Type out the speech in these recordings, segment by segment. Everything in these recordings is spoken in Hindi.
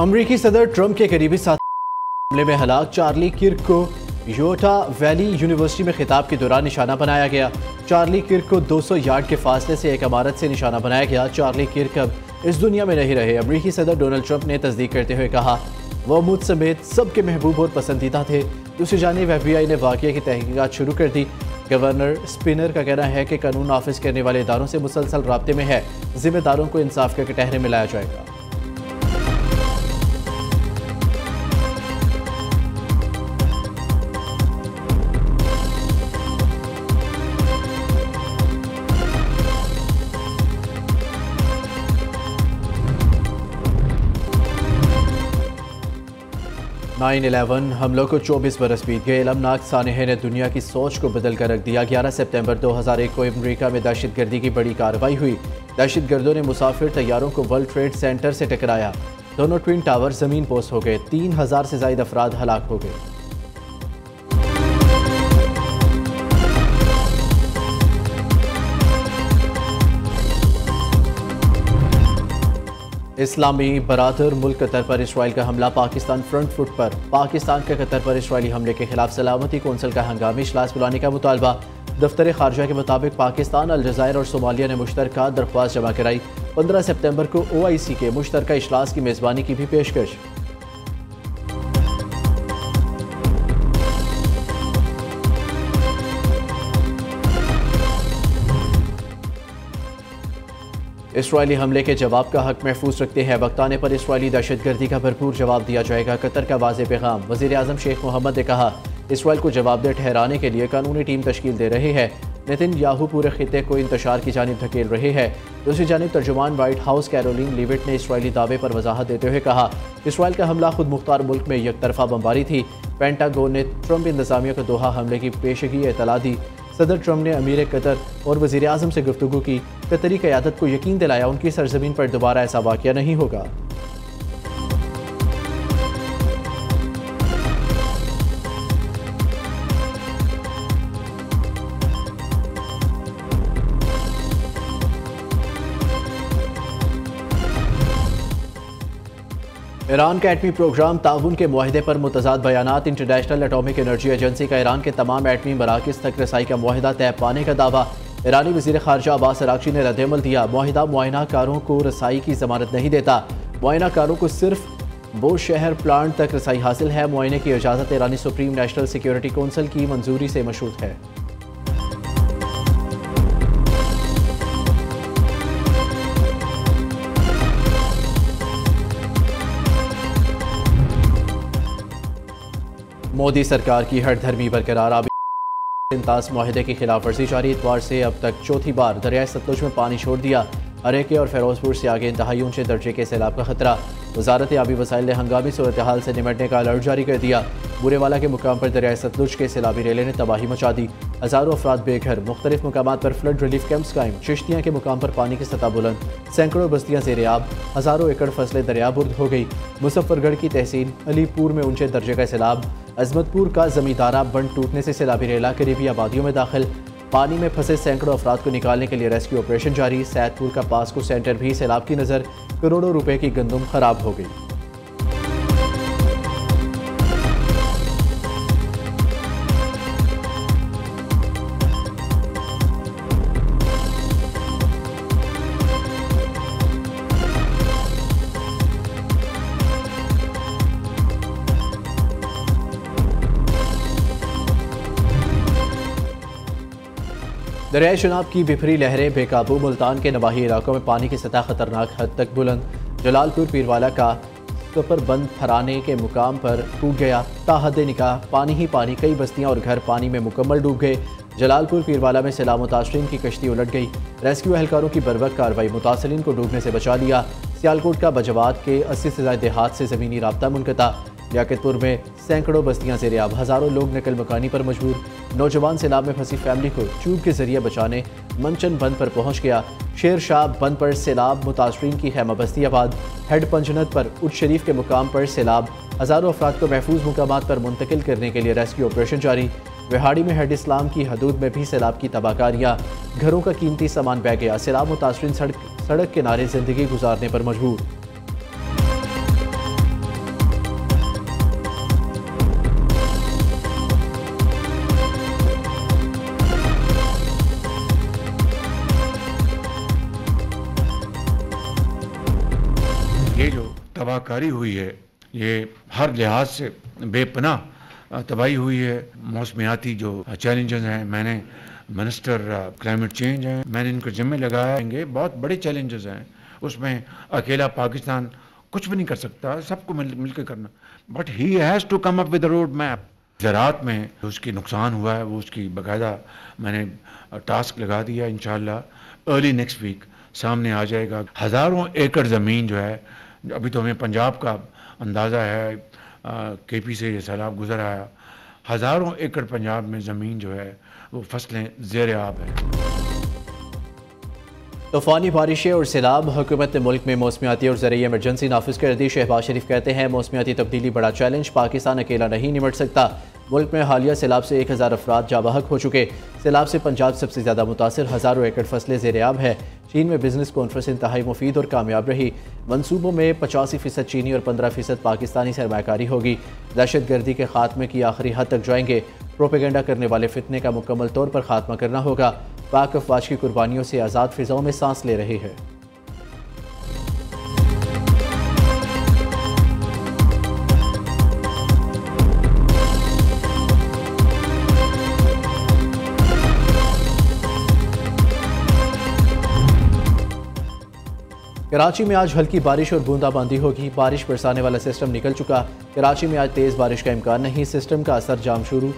अमरीकी सदर ट्रंप के करीबी साथी हमले में हलाक चार्ली किर्क को यूटा वैली यूनिवर्सिटी में खिताब के दौरान निशाना बनाया गया। चार्ली किर्क को 200 यार्ड के फासले से एक इमारत से निशाना बनाया गया। चार्ली किर्क अब इस दुनिया में नहीं रहे। अमरीकी सदर डोनाल्ड ट्रंप ने तस्दीक करते हुए कहा, वह मुझ समेत सबके महबूब और पसंदीदा थे। दूसरी जानिब FBI ने वाक़या की तहकीकात शुरू कर दी। गवर्नर स्पिनर का कहना है कि कानून नाफिज करने वाले इदारों से मुसलसल राब्ते में है। जिम्मेदारों को इंसाफ के कटहरे में लाया जाएगा। नाइन 11 हमलों को 24 बरस बीत गए। अलमनाक सानहे ने दुनिया की सोच को बदल कर रख दिया। 11 सितंबर 2001 को अमरीका में दहशतगर्दी की बड़ी कार्रवाई हुई। दहशतगर्दों ने मुसाफिर तैयारों को वर्ल्ड ट्रेड सेंटर से टकराया। दोनों ट्विन टावर जमीन पोस्त हो गए। 3000 से ज्यादा अफराद हलाक हो गए। इस्लामी बरादर मुल्क कतर पर इसराइल का हमला। पाकिस्तान फ्रंट फुट पर। पाकिस्तान का कतर पर इसराइली हमले के खिलाफ सलामती कौंसिल का हंगामी इजलास बुलाने का मुतालबा। दफ्तर खारजा के मुताबिक पाकिस्तान, अलजायर और सोमालिया ने मुश्तरका दरख्वास्त जमा कराई। 15 सितंबर को OIC के मुश्तरका इजलास की मेज़बानी की भी पेशकश। इसराइली हमले के जवाब का हक महफूज रखते हैं। वक्त आने पर इसराइली दहशतगर्दी का भरपूर जवाब दिया जाएगा। कतर का वाज़ेह पैगाम। वज़ीर आज़म शेख मोहम्मद ने कहा, इसराइल को जवाबदेह ठहराने के लिए कानूनी टीम तश्कील दे रहे हैं। नेतन्याहू पूरे खिते को इंतशार की जानिब धकेल रहे हैं। दूसरी जानिब तर्जुमान व्हाइट हाउस कैरोलिन लीविट ने इसराइली दावे पर वजाहत देते हुए कहा, इसराइल का हमला खुद मुख्तार मुल्क में यकतरफा बमबारी थी। पेंटागोन ने ट्रंप इंतजामिया को दोहा हमले की पेशगी इतला दी। सदर ट्रंप ने अमीर कतर और वज़ीर आज़म से गुफ्तगू की। कतरी क़यादत को यकीन दिलाया उनकी सरजमीन पर दोबारा ऐसा वाक़या नहीं होगा। ईरान का एटमी प्रोग्राम ताउन के मुआहदे पर मुतज़ाद बयानात। इंटरनेशनल एटॉमिक एनर्जी एजेंसी का ईरान के तमाम एटमी मराकज़ तक रसाई का मुआहदा तय पाने का दावा। ईरानी वज़ीर ख़ारजा अब्बास अराग़ची ने रद्द-ए-अमल दिया। मुआहदा मुआयना कारों को रसाई की ज़मानत नहीं देता। मुआयना कारों को सिर्फ वो शहर प्लांट तक रसाई हासिल है। मुआयने की इजाज़त ईरानी सुप्रीम नेशनल सिक्योरिटी कौंसिल की मंजूरी से मशरूत है। मोदी सरकार की हठधर्मी बरकरार। इंतास मुआहदे की खिलाफ वर्जी जारी। इतवार से अब तक चौथी बार दरियाए सतलुज में पानी छोड़ दिया। हरेके और फिरोजपुर से आगे इंतहाई ऊंचे दर्जे के सैलाब का खतरा। वजारत आबी वसाइल ने हंगामी सूरत हाल से निमटने का अलर्ट जारी कर दिया। बुरेवाला के मुकाम पर दरियाए सतलुज के सैलाबी रेले ने तबाही मचा दी। हज़ारों अफराद बेघर। मुख्तलिफ मुकामात पर फ्लड रिलीफ कैंप्स कायम। चिश्तियाँ के मुकाम पर पानी की सतह बुलंद। सैकड़ों बस्तियाँ ज़ेर-ए-आब। हज़ारों एकड़ फसलें दरियाबुर्द हो गई। मुजफ्फरगढ़ की तहसील अलीपुर में ऊंचे दर्जे का सैलाब। अजमतपुर का जमींदारा बंद टूटने से सैलाबी रेला करीबी आबादियों में दाखिल। पानी में फंसे सैकड़ों अफराद को निकालने के लिए रेस्क्यू ऑपरेशन जारी। सैदपुर का पास्को सेंटर भी सैलाब की नज़र। करोड़ों रुपए की गंदम खराब हो गई। दरियाए शनाब की बिफरी लहरें बेकाबू। मुल्तान के नवाही इलाकों में पानी की सतह खतरनाक हद तक बुलंद। जलालपुर पीरवाला का सुपर बंद फराने के मुकाम पर टूट गया। ताहद निकाह पानी ही पानी। कई बस्तियां और घर पानी में मुकम्मल डूब गए। जलालपुर पीरवाला में सैलाब मुतासरीन की कश्ती उलट गई। रेस्क्यू एहलकारों की बर्वक्त कार्रवाई मुतासरीन को डूबने से बचा लिया। सियालकोट का बजवात के 80 से ज़्यादा देहात से ज़मीनी राब्ता मुनक़ता। याकतपुर में सैकड़ों बस्तियां ज़ेर-ए-आब। हज़ारों लोग नकल मकानी पर मजबूर। नौजवान सैलाब में फंसी फैमिली को ट्यूब के जरिए बचाने मंचन बंद पर पहुंच गया। शेर शाह बंद पर सैलाब मुतासरीन की खैमा बस्ती आबाद। हेड पंजनत पर उट शरीफ के मुकाम पर सैलाब। हज़ारों अफराद को महफूज मुकामात पर मुंतकिल करने के लिए रेस्क्यू ऑपरेशन जारी। विहाड़ी में हेड इस्लाम की हदूद में भी सैलाब की तबाहकारियाँ। घरों का कीमती सामान बह गया। सैलाब मुतासरीन सड़क किनारे ज़िंदगी गुजारने पर मजबूर। तबाहकारी हुई है, ये हर लिहाज से बेपनाह तबाही हुई है। मौसमियाती जो चैलेंजेस हैं, मैंने मिनिस्टर क्लाइमेट चेंज हैं, मैंने इनको जिम्मे लगाएंगे, बहुत बड़े चैलेंजेस हैं, उसमें अकेला पाकिस्तान कुछ भी नहीं कर सकता, सबको मिलकर करना। But he has to come up with a road map. ज़राअत में उसकी नुकसान हुआ है, वो उसकी बाकायदा मैंने टास्क लगा दिया, इंशाल्लाह अर्ली नेक्स्ट वीक सामने आ जाएगा। हज़ारों एकड़ ज़मीन जो है, अभी तो हमें पंजाब का अंदाज़ा है, केपी से ये सैलाब गुजर आया, हज़ारों एकड़ पंजाब में ज़मीन जो है वो फसलें ज़ेर आब है। तूफ़ानी बारिशें और सैलाब। हुकूमत ने मुल्क में मौसमियाती और ज़रूरी इमरजेंसी नाफिज कर दी। शहबाज शरीफ कहते हैं मौसमियाती तब्दीली बड़ा चैलेंज, पाकिस्तान अकेला नहीं निमट सकता। मुल्क में हालिया सैलाब से 1000 अफराद जाबहक हो चुके। सैलाब से पंजाब सबसे ज़्यादा मुतासर, हज़ारों एकड़ फसलें ज़ेर-ए-आब है। चीन में बिजनेस कॉन्फ्रेंस इंतहाई मुफीद और कामयाब रही। मनसूबों में 85% चीनी और 15% पाकिस्तानी सरमायाकारी होगी। दहशत गर्दी के खात्मे की आखिरी हद तक जाएंगे। प्रोपेगेंडा करने वाले फितने का मुकम्मल तौर पर खात्मा करना होगा। पाक अफवाज की कुर्बानियों से आज़ाद फिजाओं में सांस ले रही है। कराची में आज हल्की बारिश और बूंदाबांदी होगी। बारिश बरसाने वाला सिस्टम निकल चुका। कराची में आज तेज़ बारिश का इम्कान नहीं। सिस्टम का असर जाम शुरू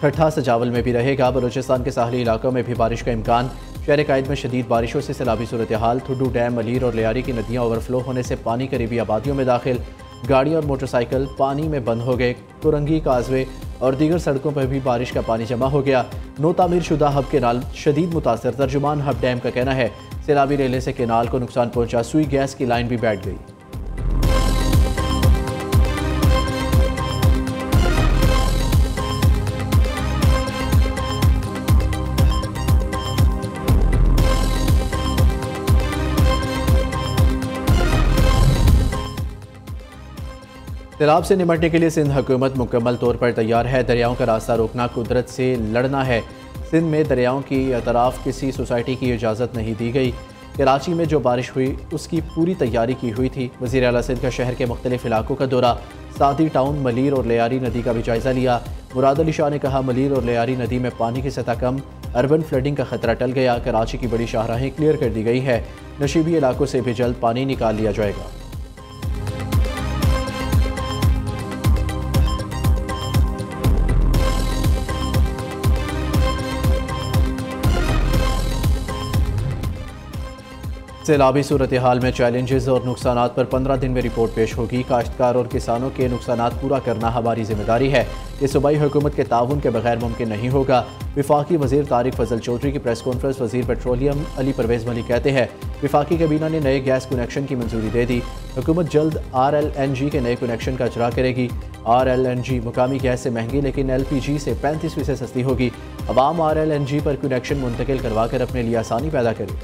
ठट्ठा सजावल में भी रहेगा। बलूचिस्तान के साहली इलाकों में भी बारिश का इम्कान। शहर कायद में शदीद बारिशों से सैलाबी सूरत हाल। थुड्डू डैम, मलीर और लियारी की नदियाँ ओवरफ्लो होने से पानी करीबी आबादियों में दाखिल। गाड़ियाँ और मोटरसाइकिल पानी में बंद हो गए। कुरंगी, काजवे और दीगर सड़कों पर भी बारिश का पानी जमा हो गया। नो तामीर शुदा हब केनाल शदीद मुतासर। तर्जुमान हब डैम का कहना है सैलाबी रेले से केनाल को नुकसान पहुंचा। सुई गैस की लाइन भी बैठ गई। सैलाब से निपटने के लिए सिंध हुकूमत मुकम्मल तौर पर तैयार है। दरियाओं का रास्ता रोकना कुदरत से लड़ना है। सिंध में दरियाओं की अतराफ किसी सोसाइटी की इजाज़त नहीं दी गई। कराची में जो बारिश हुई उसकी पूरी तैयारी की हुई थी। वज़ीर आला सिंध का शहर के मुख्तलिफ इलाकों का दौरा। सादी टाउन, मलीर और लियारी नदी का भी जायज़ा लिया। मुराद अली शाह ने कहा मलीर और लियारी नदी में पानी की सतह कम, अर्बन फ्लडिंग का खतरा टल गया। कराची की बड़ी शाहराहें क्लियर कर दी गई है। नशीबी इलाकों से भी जल्द पानी निकाल लिया जाएगा। सैलाबी सूरत हाल में चैलेंजेस और नुकसानात पर 15 दिन में रिपोर्ट पेश होगी। काश्तकार और किसानों के नुकसानात पूरा करना हमारी जिम्मेदारी है। ये सूबाई हुकूमत के ताउन के बगैर मुमकिन नहीं होगा। विफाकी वज़ीर तारिक फजल चौधरी की प्रेस कॉन्फ्रेंस। वज़ीर पेट्रोलियम अली परवेज़ मलिक कहते हैं विफाकी कैबिना ने नए गैस कनेक्शन की मंजूरी दे दी। हुकूमत जल्द RLNG के नए कनेक्शन का इजरा करेगी। RLNG मुकामी गैस से महंगी लेकिन LPG से 35% सस्ती होगी। अवाम RLNG पर कनेक्शन मुंतकिल करवा कर अपने लिए आसानी पैदा करें।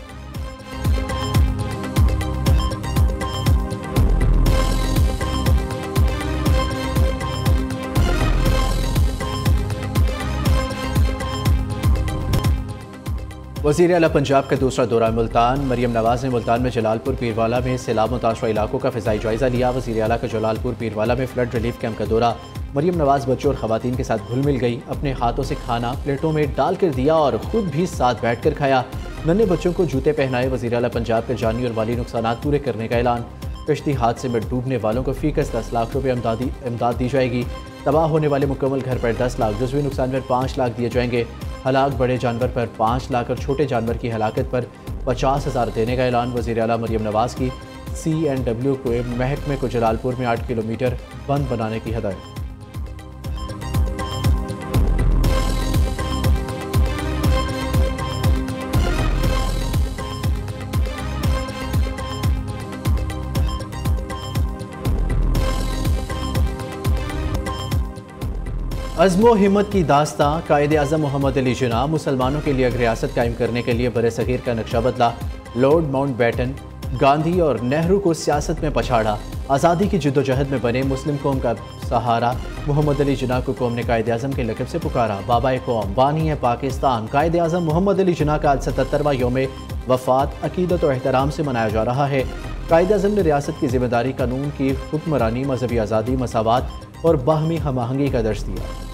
वज़ीर आला पंजाब का दूसरा दौरा मुल्तान। मरियम नवाज ने मुल्तान में जलालपुर पीरवाला में सैलाब मुतासरा इलाकों का फ़िज़ाई जायज़ा लिया। वज़ीर आला का जलालपुर पीरवाला में फ्लड रिलीफ कैंप का दौरा। मरियम नवाज बच्चों और ख़वातीन के साथ घुल मिल गई। अपने हाथों से खाना प्लेटों में डाल कर दिया और ख़ुद भी साथ बैठ कर खाया। नन्हे बच्चों को जूते पहनाए। वज़ीर आला पंजाब के जानी और माली नुकसान पूरे करने का ऐलान। कश्ती हादसे में डूबने वालों को फ़ीकस 10 लाख रुपये इमदाद दी जाएगी। तबाह होने वाले मुकम्मल घर पर 10 लाख, जुज़वी नुकसान पर 5 लाख दिए जाएंगे। हलाक बड़े जानवर पर 5 लाख और छोटे जानवर की हलाकत पर 50,000 देने का ऐलान। वज़ीर आला मरियम नवाज की CNW को महकमे को जलालपुर में 8 किलोमीटर बंद बनाने की हदायत। अज़्म हिम्मत की दास्तां। कायद-ए-आज़म मोहम्मद अली जिन्ना मुसलमानों के लिए एक रियासत कायम करने के लिए बरे-सग़ीर का नक्शा बदला। लॉर्ड माउंटबेटन, गांधी और नेहरू को सियासत में पछाड़ा। आज़ादी की जद्दोजहद में बने मुस्लिम कौम का सहारा। मोहम्मद अली जिन्ना को कौम ने कायद-ए-आज़म के लक़ब से पुकारा। बाबाए कौम, बानी है पाकिस्तान। कायद-ए-आज़म मोहम्मद अली जिन्ना का आज 77वां यौम वफ़ात अक़ीदत और एहतराम से मनाया जा रहा है। कायद-ए-आज़म ने रियासत की जिम्मेदारी, कानून की हुक्मरानी, मजहबी आज़ादी, मसावात और बाहमी हम आहंगी का दर्ज दिया।